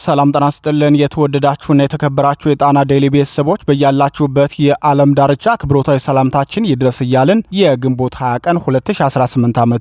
ሰላም ጤና ይስጥልን የተወደዳችሁና የተከበራችሁ የጣና ዴይሊ ቤተሰቦች በያላችሁበት የዓለም ዳርቻ ክብሮታዊ ሰላምታችን ይድረስ እያልን የግንቦት 20 ቀን 2018 ዓ.ም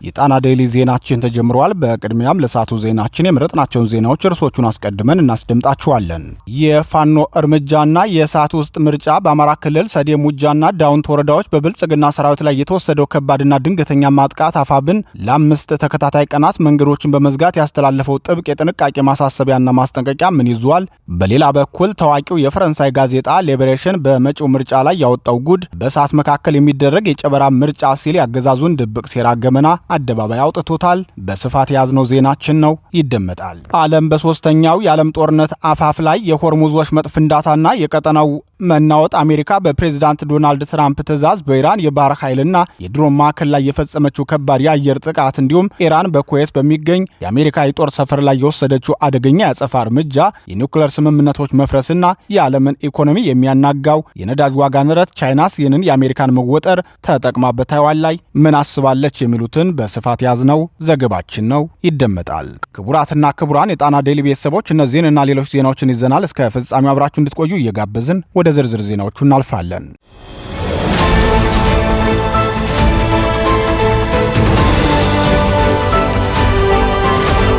የጣና ዴይሊ ዜናችን ተጀምሯል። በቅድሚያም ለሰዓቱ ዜናችን የመረጥናቸውን ዜናዎች እርሶቹን አስቀድመን እናስደምጣችኋለን። የፋኖ እርምጃና የሰዓት ውስጥ ምርጫ በአማራ ክልል ሰዴ ሙጃና ዳውንት ወረዳዎች በብልጽግና ሰራዊት ላይ የተወሰደው ከባድና ድንገተኛ ማጥቃት አፋብን ለ5 ተከታታይ ቀናት መንገዶችን በመዝጋት ያስተላለፈው ጥብቅ የጥንቃቄ ማሳሰቢያ ማስጠንቀቂያ ምን ይዟል? በሌላ በኩል ታዋቂው የፈረንሳይ ጋዜጣ ሊበሬሽን በመጪው ምርጫ ላይ ያወጣው ጉድ በሰዓት መካከል የሚደረግ የጨበራ ምርጫ ሲል ያገዛዙን ድብቅ ሴራ ገመና አደባባይ አውጥቶታል። በስፋት የያዝነው ዜናችን ነው፣ ይደመጣል። ዓለም በሶስተኛው የዓለም ጦርነት አፋፍ ላይ የሆርሙዝ ወሽመጥ ፍንዳታና የቀጠናው መናወጥ አሜሪካ በፕሬዝዳንት ዶናልድ ትራምፕ ትዕዛዝ በኢራን የባህር ኃይልና የድሮን ማዕከል ላይ የፈጸመችው ከባድ የአየር ጥቃት እንዲሁም ኢራን በኩዌት በሚገኝ የአሜሪካ የጦር ሰፈር ላይ የወሰደችው አደገኛ ያጸፋ እርምጃ የኒውክሌር ስምምነቶች መፍረስና የዓለምን ኢኮኖሚ የሚያናጋው የነዳጅ ዋጋ ንረት ቻይናስ ይህንን የአሜሪካን መወጠር ተጠቅማበት ታይዋን ላይ ምን አስባለች የሚሉትን በስፋት ያዝነው ዘገባችን ነው፣ ይደመጣል። ክቡራትና ክቡራን የጣና ዴይሊ ቤተሰቦች እነዚህን እና ሌሎች ዜናዎችን ይዘናል። እስከ ፍጻሜው አብራችሁ እንድትቆዩ እየጋበዝን ወደ ዝርዝር ዜናዎቹ እናልፋለን።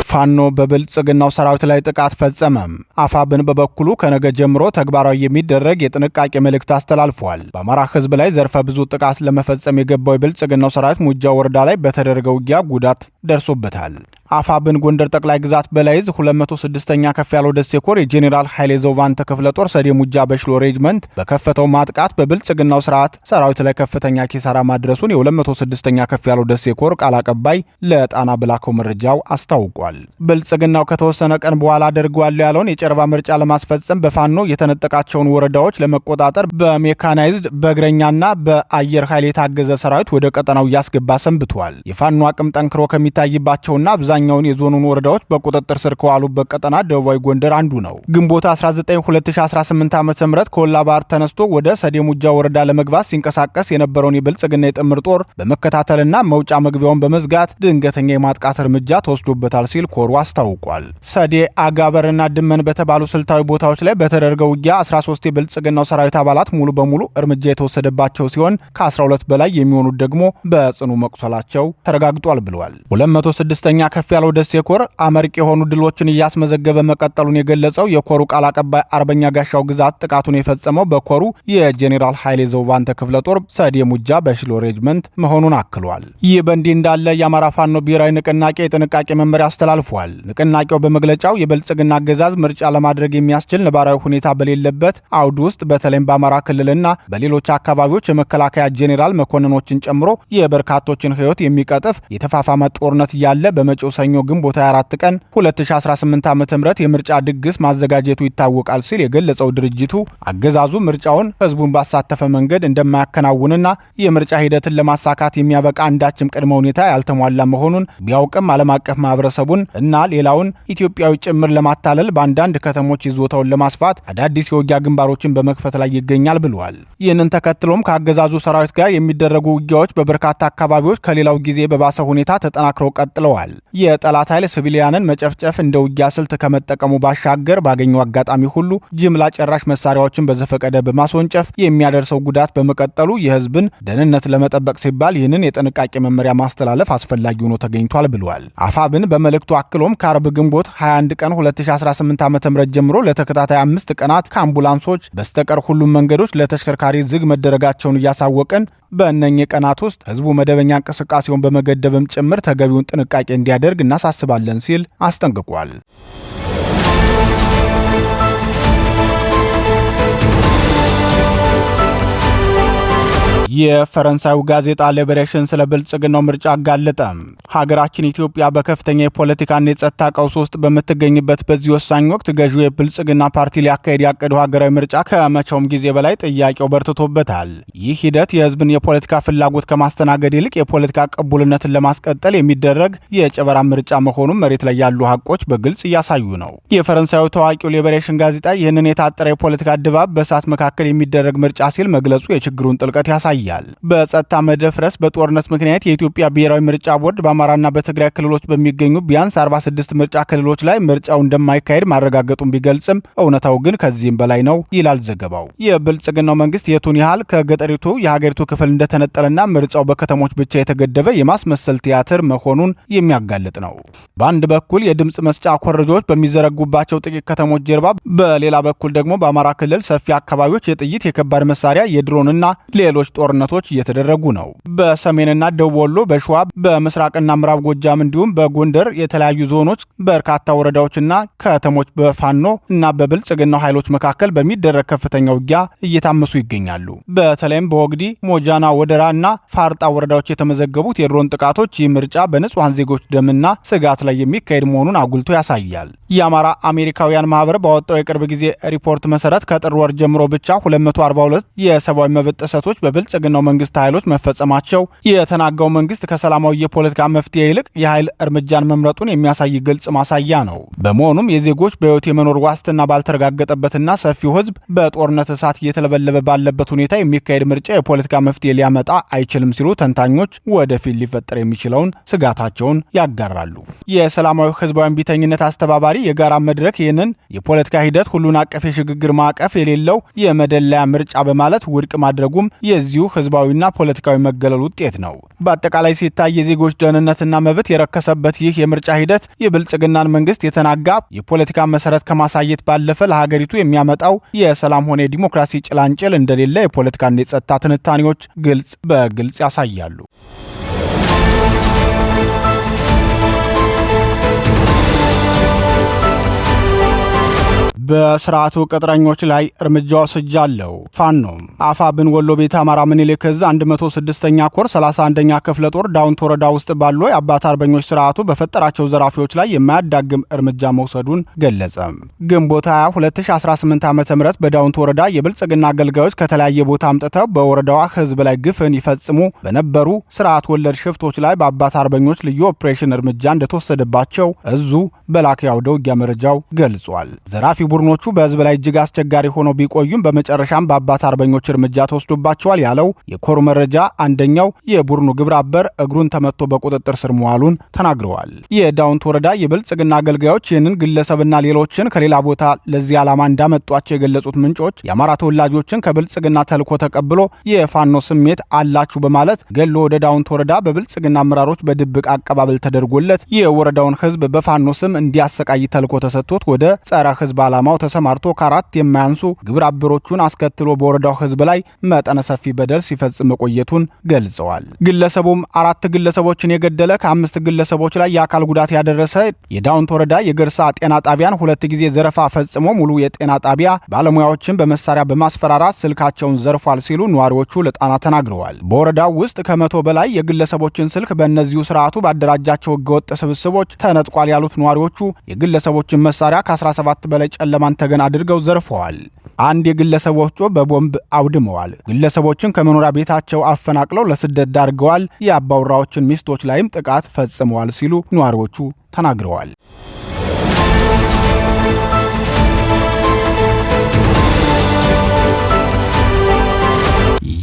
ፋኖ በብልጽግናው ሰራዊት ላይ ጥቃት ፈጸመ። አፋብን በበኩሉ ከነገ ጀምሮ ተግባራዊ የሚደረግ የጥንቃቄ መልእክት አስተላልፏል። በአማራ ሕዝብ ላይ ዘርፈ ብዙ ጥቃት ለመፈጸም የገባው የብልጽግናው ሰራዊት ሙጃ ወረዳ ላይ በተደረገው ውጊያ ጉዳት ደርሶበታል። አፋብን ጎንደር ጠቅላይ ግዛት በላይዝ 206ኛ ከፍ ያለው ደሴ ኮር የጄኔራል ኃይሌ ዘውቫንተ ክፍለ ጦር ሰዴ ሙጃ በሽሎ ሬጅመንት በከፈተው ማጥቃት በብልጽግናው ስርዓት ሰራዊት ላይ ከፍተኛ ኪሳራ ማድረሱን የ206ኛ ከፍ ያለው ደሴ ኮር ቃል አቀባይ ለጣና ብላከው መረጃው አስታውቋል። ብልጽግናው ከተወሰነ ቀን በኋላ አድርጓል ያለውን የጨረባ ምርጫ ለማስፈጸም በፋኖ የተነጠቃቸውን ወረዳዎች ለመቆጣጠር በሜካናይዝድ በእግረኛና በአየር ኃይል የታገዘ ሰራዊት ወደ ቀጠናው እያስገባ ሰንብቷል። የፋኖ አቅም ጠንክሮ ከሚታይባቸውና አብዛኛውን የዞኑን ወረዳዎች በቁጥጥር ስር ከዋሉበት ቀጠና ደቡባዊ ጎንደር አንዱ ነው። ግንቦት 19 2018 ዓ.ም ከወላ ባህር ተነስቶ ወደ ሰዴ ሙጃ ወረዳ ለመግባት ሲንቀሳቀስ የነበረውን የብልጽግና የጥምር ጦር በመከታተልና መውጫ መግቢያውን በመዝጋት ድንገተኛ የማጥቃት እርምጃ ተወስዶበታል ሲል ኮሩ አስታውቋል። ሰዴ አጋበርና ድመን በተባሉ ስልታዊ ቦታዎች ላይ በተደረገው ውጊያ 13 የብልጽግናው ሰራዊት አባላት ሙሉ በሙሉ እርምጃ የተወሰደባቸው ሲሆን ከ12 በላይ የሚሆኑት ደግሞ በጽኑ መቁሰላቸው ተረጋግጧል ብለዋል። 206ኛ ከፍ ያለው ደሴ ኮር አመርቂ የሆኑ ድሎችን እያስመዘገበ መቀጠሉን የገለጸው የኮሩ ቃል አቀባይ አርበኛ ጋሻው ግዛት ጥቃቱን የፈጸመው በኮሩ የጄኔራል ኃይሌ ዘውቫንተ ክፍለ ጦር ሰዴ ሙጃ በሽሎ ሬጅመንት መሆኑን አክሏል። ይህ በእንዲህ እንዳለ የአማራ ፋኖ ብሔራዊ ንቅናቄ የጥንቃቄ መመሪያ አስተላልፏል። ንቅናቄው በመግለጫው የብልጽግና አገዛዝ ምርጫ ለማድረግ የሚያስችል ነባራዊ ሁኔታ በሌለበት አውድ ውስጥ በተለይም በአማራ ክልልና በሌሎች አካባቢዎች የመከላከያ ጄኔራል መኮንኖችን ጨምሮ የበርካቶችን ሕይወት የሚቀጥፍ የተፋፋመ ጦርነት እያለ በመጪው ሰኞ ግንቦት 24 ቀን 2018 ዓ.ም የምርጫ ድግስ ማዘጋጀቱ ይታወቃል ሲል የገለጸው ድርጅቱ አገዛዙ ምርጫውን ህዝቡን ባሳተፈ መንገድ እንደማያከናውንና የምርጫ ሂደትን ለማሳካት የሚያበቃ አንዳችም ቅድመ ሁኔታ ያልተሟላ መሆኑን ቢያውቅም ዓለም አቀፍ ማህበረሰቡን እና ሌላውን ኢትዮጵያዊ ጭምር ለማታለል በአንዳንድ ከተሞች ይዞታውን ለማስፋት አዳዲስ የውጊያ ግንባሮችን በመክፈት ላይ ይገኛል ብለዋል። ይህንን ተከትሎም ከአገዛዙ ሰራዊት ጋር የሚደረጉ ውጊያዎች በበርካታ አካባቢዎች ከሌላው ጊዜ በባሰ ሁኔታ ተጠናክረው ቀጥለዋል። የጠላት ኃይል ሲቪሊያንን መጨፍጨፍ እንደ ውጊያ ስልት ከመጠቀሙ ባሻገር ባገኘው አጋጣሚ ሁሉ ጅምላ ጨራሽ መሳሪያዎችን በዘፈቀደ በማስወንጨፍ የሚያደርሰው ጉዳት በመቀጠሉ የህዝብን ደህንነት ለመጠበቅ ሲባል ይህንን የጥንቃቄ መመሪያ ማስተላለፍ አስፈላጊ ሆኖ ተገኝቷል ብለዋል። አፋብን በመልእክቱ አክሎም ከአርብ ግንቦት 21 ቀን 2018 ዓ.ም ጀምሮ ለተከታታይ 5 ቀናት ከአምቡላንሶች በስተቀር ሁሉም መንገዶች ለተሽከርካሪ ዝግ መደረጋቸውን እያሳወቅን በእነኚህ ቀናት ውስጥ ህዝቡ መደበኛ እንቅስቃሴውን በመገደብም ጭምር ተገቢውን ጥንቃቄ እንዲያደርግ እናሳስባለን ሲል አስጠንቅቋል። የፈረንሳዩ ጋዜጣ ሊበሬሽን ስለ ብልጽግናው ምርጫ አጋለጠ። ሀገራችን ኢትዮጵያ በከፍተኛ የፖለቲካና የጸጥታ ቀውስ ውስጥ በምትገኝበት በዚህ ወሳኝ ወቅት ገዢው የብልጽግና ፓርቲ ሊያካሄድ ያቀደው ሀገራዊ ምርጫ ከመቼውም ጊዜ በላይ ጥያቄው በርትቶበታል። ይህ ሂደት የህዝብን የፖለቲካ ፍላጎት ከማስተናገድ ይልቅ የፖለቲካ ቅቡልነትን ለማስቀጠል የሚደረግ የጨበራ ምርጫ መሆኑን መሬት ላይ ያሉ ሀቆች በግልጽ እያሳዩ ነው። የፈረንሳዩ ታዋቂው ሊበሬሽን ጋዜጣ ይህንን የታጠረ የፖለቲካ ድባብ በእሳት መካከል የሚደረግ ምርጫ ሲል መግለጹ የችግሩን ጥልቀት ያሳያል። ያሳያል። በጸጥታ መደፍረስ በጦርነት ምክንያት የኢትዮጵያ ብሔራዊ ምርጫ ቦርድ በአማራና በትግራይ ክልሎች በሚገኙ ቢያንስ 46 ምርጫ ክልሎች ላይ ምርጫው እንደማይካሄድ ማረጋገጡን ቢገልጽም እውነታው ግን ከዚህም በላይ ነው ይላል ዘገባው። የብልጽግናው መንግስት የቱን ያህል ከገጠሪቱ የሀገሪቱ ክፍል እንደተነጠለና ምርጫው በከተሞች ብቻ የተገደበ የማስመሰል ቲያትር መሆኑን የሚያጋልጥ ነው። በአንድ በኩል የድምፅ መስጫ ኮረጆች በሚዘረጉባቸው ጥቂት ከተሞች ጀርባ፣ በሌላ በኩል ደግሞ በአማራ ክልል ሰፊ አካባቢዎች የጥይት የከባድ መሳሪያ የድሮንና ሌሎች ጦርነቶች እየተደረጉ ነው። በሰሜንና ደቡብ ወሎ፣ በሸዋ፣ በምስራቅና ምዕራብ ጎጃም እንዲሁም በጎንደር የተለያዩ ዞኖች በርካታ ወረዳዎችና ከተሞች በፋኖ እና በብልጽግናው ኃይሎች መካከል በሚደረግ ከፍተኛ ውጊያ እየታመሱ ይገኛሉ። በተለይም በወግዲ፣ ሞጃና፣ ወደራ እና ፋርጣ ወረዳዎች የተመዘገቡት የድሮን ጥቃቶች ይህ ምርጫ በንጹሐን ዜጎች ደምና ስጋት ላይ የሚካሄድ መሆኑን አጉልቶ ያሳያል። የአማራ አሜሪካውያን ማህበር ባወጣው የቅርብ ጊዜ ሪፖርት መሰረት ከጥር ወር ጀምሮ ብቻ 242 የሰብአዊ መብት ጥሰቶች በብልጽግናው መንግስት ኃይሎች መፈጸማቸው የተናጋው መንግስት ከሰላማዊ የፖለቲካ መፍትሄ ይልቅ የኃይል እርምጃን መምረጡን የሚያሳይ ግልጽ ማሳያ ነው። በመሆኑም የዜጎች በህይወት የመኖር ዋስትና ባልተረጋገጠበትና ሰፊው ህዝብ በጦርነት እሳት እየተለበለበ ባለበት ሁኔታ የሚካሄድ ምርጫ የፖለቲካ መፍትሄ ሊያመጣ አይችልም ሲሉ ተንታኞች ወደፊት ሊፈጠር የሚችለውን ስጋታቸውን ያጋራሉ። የሰላማዊ ህዝባዊ እምቢተኝነት አስተባባሪ የጋራ መድረክ ይህንን የፖለቲካ ሂደት ሁሉን አቀፍ የሽግግር ማዕቀፍ የሌለው የመደለያ ምርጫ በማለት ውድቅ ማድረጉም የዚሁ ህዝባዊና ፖለቲካዊ መገለል ውጤት ነው። በአጠቃላይ ሲታይ የዜጎች ደህንነትና መብት የረከሰበት ይህ የምርጫ ሂደት የብልጽግናን መንግስት የተናጋ የፖለቲካ መሰረት ከማሳየት ባለፈ ለሀገሪቱ የሚያመጣው የሰላም ሆነ የዲሞክራሲ ጭላንጭል እንደሌለ የፖለቲካና የጸጥታ ትንታኔዎች በግልጽ ያሳያሉ። በስርዓቱ ቅጥረኞች ላይ እርምጃ ወስጃለሁ። ፋኖ አፋብን ወሎ ቤተ አማራ ምኒልክ ዕዝ 106ኛ ኮር 31ኛ ክፍለ ጦር ዳውንት ወረዳ ውስጥ ባሉ የአባት አርበኞች ስርዓቱ በፈጠራቸው ዘራፊዎች ላይ የማያዳግም እርምጃ መውሰዱን ገለጸ። ግንቦት 20 2018 ዓ.ም በዳውንት ወረዳ የብልጽግና አገልጋዮች ከተለያየ ቦታ አምጥተው በወረዳዋ ህዝብ ላይ ግፍን ይፈጽሙ በነበሩ ስርዓት ወለድ ሽፍቶች ላይ በአባት አርበኞች ልዩ ኦፕሬሽን እርምጃ እንደተወሰደባቸው እዙ በላከው አውደ ውጊያ መረጃው ገልጿል። ዘራፊ ቡድኖቹ በህዝብ ላይ እጅግ አስቸጋሪ ሆነው ቢቆዩም በመጨረሻም በአባት አርበኞች እርምጃ ተወስዶባቸዋል ያለው የኮር መረጃ አንደኛው የቡድኑ ግብረ አበር እግሩን ተመቶ በቁጥጥር ስር መዋሉን ተናግረዋል። የዳውንት ወረዳ የብልጽግና አገልጋዮች ይህንን ግለሰብና ሌሎችን ከሌላ ቦታ ለዚህ ዓላማ እንዳመጧቸው የገለጹት ምንጮች የአማራ ተወላጆችን ከብልጽግና ተልኮ ተቀብሎ የፋኖ ስሜት አላችሁ በማለት ገሎ ወደ ዳውንት ወረዳ በብልጽግና አመራሮች በድብቅ አቀባበል ተደርጎለት የወረዳውን ህዝብ በፋኖ ስም እንዲያሰቃይ ተልኮ ተሰጥቶት ወደ ጸረ ህዝብ ዓላማው ተሰማርቶ ከአራት የማያንሱ ግብረ አበሮቹን አስከትሎ በወረዳው ህዝብ ላይ መጠነ ሰፊ በደል ሲፈጽም መቆየቱን ገልጸዋል። ግለሰቡም 4 ግለሰቦችን የገደለ ከ5 ግለሰቦች ላይ የአካል ጉዳት ያደረሰ የዳውንት ወረዳ የገርሳ ጤና ጣቢያን 2 ጊዜ ዘረፋ ፈጽሞ ሙሉ የጤና ጣቢያ ባለሙያዎችን በመሳሪያ በማስፈራራት ስልካቸውን ዘርፏል ሲሉ ነዋሪዎቹ ለጣና ተናግረዋል። በወረዳው ውስጥ ከ100 በላይ የግለሰቦችን ስልክ በእነዚሁ ስርዓቱ ባደራጃቸው ህገወጥ ስብስቦች ተነጥቋል ያሉት ነዋሪዎቹ የግለሰቦችን መሳሪያ ከ17 በላይ ጨለማን ተገን አድርገው ዘርፈዋል። አንድ የግለሰብ ወፍጮ በቦምብ አውድመዋል። ግለሰቦችን ከመኖሪያ ቤታቸው አፈናቅለው ለስደት ዳርገዋል። የአባወራዎችን ሚስቶች ላይም ጥቃት ፈጽመዋል ሲሉ ነዋሪዎቹ ተናግረዋል።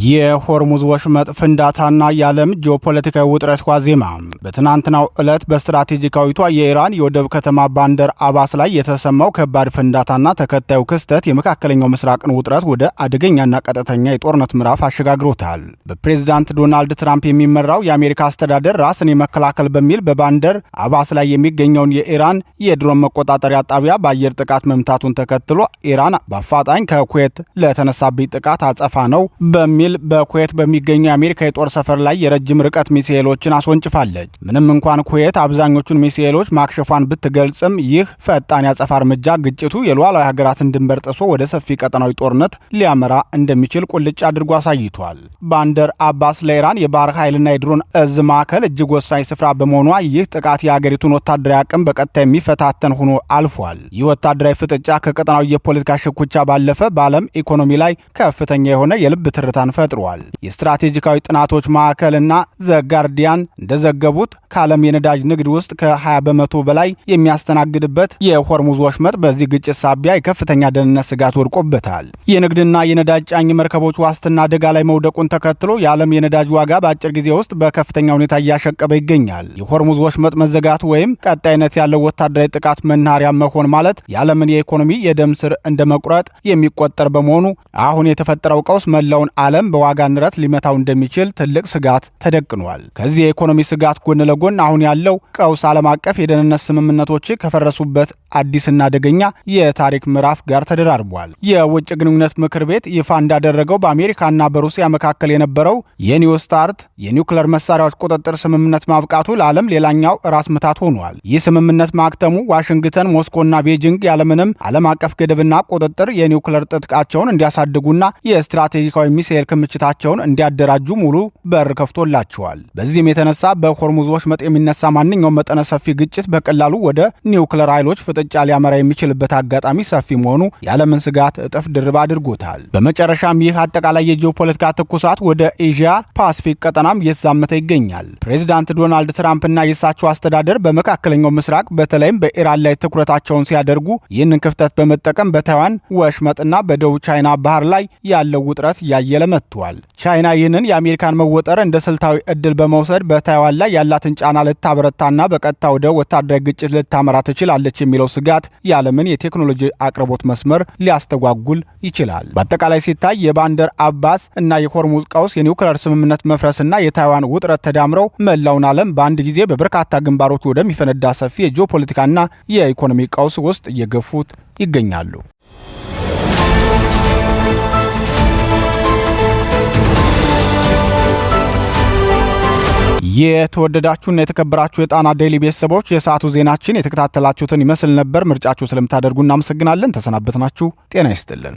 የሆርሙዝ ወሽመጥ ፍንዳታና የዓለም ጂኦፖለቲካዊ ውጥረት ዋዜማ በትናንትናው ዕለት በስትራቴጂካዊቷ የኢራን የወደብ ከተማ ባንደር አባስ ላይ የተሰማው ከባድ ፍንዳታና ተከታዩ ክስተት የመካከለኛው ምስራቅን ውጥረት ወደ አደገኛና ቀጥተኛ የጦርነት ምዕራፍ አሸጋግሮታል። በፕሬዝዳንት ዶናልድ ትራምፕ የሚመራው የአሜሪካ አስተዳደር ራስን የመከላከል በሚል በባንደር አባስ ላይ የሚገኘውን የኢራን የድሮን መቆጣጠሪያ ጣቢያ በአየር ጥቃት መምታቱን ተከትሎ ኢራን በአፋጣኝ ከኩዌት ለተነሳብኝ ጥቃት አጸፋ ነው በሚል በኩዌት በሚገኘው የአሜሪካ የጦር ሰፈር ላይ የረጅም ርቀት ሚሳኤሎችን አስወንጭፋለች። ምንም እንኳን ኩዌት አብዛኞቹን ሚሳኤሎች ማክሸፏን ብትገልጽም ይህ ፈጣን ያጸፋ እርምጃ ግጭቱ የሉዓላዊ ሀገራትን ድንበር ጥሶ ወደ ሰፊ ቀጠናዊ ጦርነት ሊያመራ እንደሚችል ቁልጭ አድርጎ አሳይቷል። ባንደር አባስ ለኢራን የባህር ኃይልና የድሮን እዝ ማዕከል እጅግ ወሳኝ ስፍራ በመሆኗ ይህ ጥቃት የሀገሪቱን ወታደራዊ አቅም በቀጥታ የሚፈታተን ሆኖ አልፏል። ይህ ወታደራዊ ፍጥጫ ከቀጠናዊ የፖለቲካ ሽኩቻ ባለፈ በዓለም ኢኮኖሚ ላይ ከፍተኛ የሆነ የልብ ትርታን ፈጥሯል። የስትራቴጂካዊ ጥናቶች ማዕከልና ዘ ጋርዲያን እንደዘገቡት ከዓለም የነዳጅ ንግድ ውስጥ ከ20 በመቶ በላይ የሚያስተናግድበት የሆርሙዝ ወሽመጥ በዚህ ግጭት ሳቢያ የከፍተኛ ደህንነት ስጋት ወድቆበታል። የንግድና የነዳጅ ጫኝ መርከቦች ዋስትና አደጋ ላይ መውደቁን ተከትሎ የዓለም የነዳጅ ዋጋ በአጭር ጊዜ ውስጥ በከፍተኛ ሁኔታ እያሸቀበ ይገኛል። የሆርሙዝ ወሽመጥ መዘጋቱ ወይም ቀጣይነት ያለው ወታደራዊ ጥቃት መናኸሪያ መሆን ማለት የዓለምን የኢኮኖሚ የደም ስር እንደ መቁረጥ የሚቆጠር በመሆኑ አሁን የተፈጠረው ቀውስ መላውን ዓለም በዋጋ ንረት ሊመታው እንደሚችል ትልቅ ስጋት ተደቅኗል። ከዚህ የኢኮኖሚ ስጋት ጎን ለጎን አሁን ያለው ቀውስ ዓለም አቀፍ የደህንነት ስምምነቶች ከፈረሱበት አዲስና አደገኛ የታሪክ ምዕራፍ ጋር ተደራርቧል። የውጭ ግንኙነት ምክር ቤት ይፋ እንዳደረገው በአሜሪካና በሩሲያ መካከል የነበረው የኒው ስታርት የኒውክሌር መሳሪያዎች ቁጥጥር ስምምነት ማብቃቱ ለዓለም ሌላኛው ራስ ምታት ሆኗል። ይህ ስምምነት ማክተሙ ዋሽንግተን፣ ሞስኮና ቤጂንግ ያለምንም ዓለም አቀፍ ገደብና ቁጥጥር የኒውክሌር ጥጥቃቸውን እንዲያሳድጉና የስትራቴጂካዊ ሚሳኤል ክምችታቸውን እንዲያደራጁ ሙሉ በር ከፍቶላቸዋል። በዚህም የተነሳ በሆርሙዝ ወሽመጥ የሚነሳ ማንኛውም መጠነ ሰፊ ግጭት በቀላሉ ወደ ኒውክሌር ኃይሎች ፍጥጫ ሊያመራ የሚችልበት አጋጣሚ ሰፊ መሆኑ የዓለምን ስጋት እጥፍ ድርብ አድርጎታል። በመጨረሻም ይህ አጠቃላይ የጂኦፖለቲካ ትኩሳት ወደ ኤዥያ ፓሲፊክ ቀጠናም እየተዛመተ ይገኛል። ፕሬዚዳንት ዶናልድ ትራምፕና የእሳቸው አስተዳደር በመካከለኛው ምስራቅ በተለይም በኢራን ላይ ትኩረታቸውን ሲያደርጉ ይህንን ክፍተት በመጠቀም በታይዋን ወሽመጥና በደቡብ ቻይና ባህር ላይ ያለው ውጥረት ያየለ መጥቷል። ቻይና ይህንን የአሜሪካን መወጠር እንደ ስልታዊ እድል በመውሰድ በታይዋን ላይ ያላትን ጫና ልታበረታና በቀጥታ ወደ ወታደራዊ ግጭት ልታመራ ትችላለች የሚለው ስጋት የዓለምን የቴክኖሎጂ አቅርቦት መስመር ሊያስተጓጉል ይችላል። በአጠቃላይ ሲታይ የባንደር አባስ እና የሆርሙዝ ቀውስ፣ የኒውክሌር ስምምነት መፍረስና የታይዋን ውጥረት ተዳምረው መላውን ዓለም በአንድ ጊዜ በበርካታ ግንባሮች ወደሚፈነዳ ሰፊ የጂኦፖለቲካና የኢኮኖሚ ቀውስ ውስጥ እየገፉት ይገኛሉ። የተወደዳችሁና የተከበራችሁ የጣና ዴይሊ ቤተሰቦች የሰዓቱ ዜናችን የተከታተላችሁትን ይመስል ነበር። ምርጫችሁ ስለምታደርጉ እናመሰግናለን። ተሰናበትናችሁ። ጤና ይስጥልን።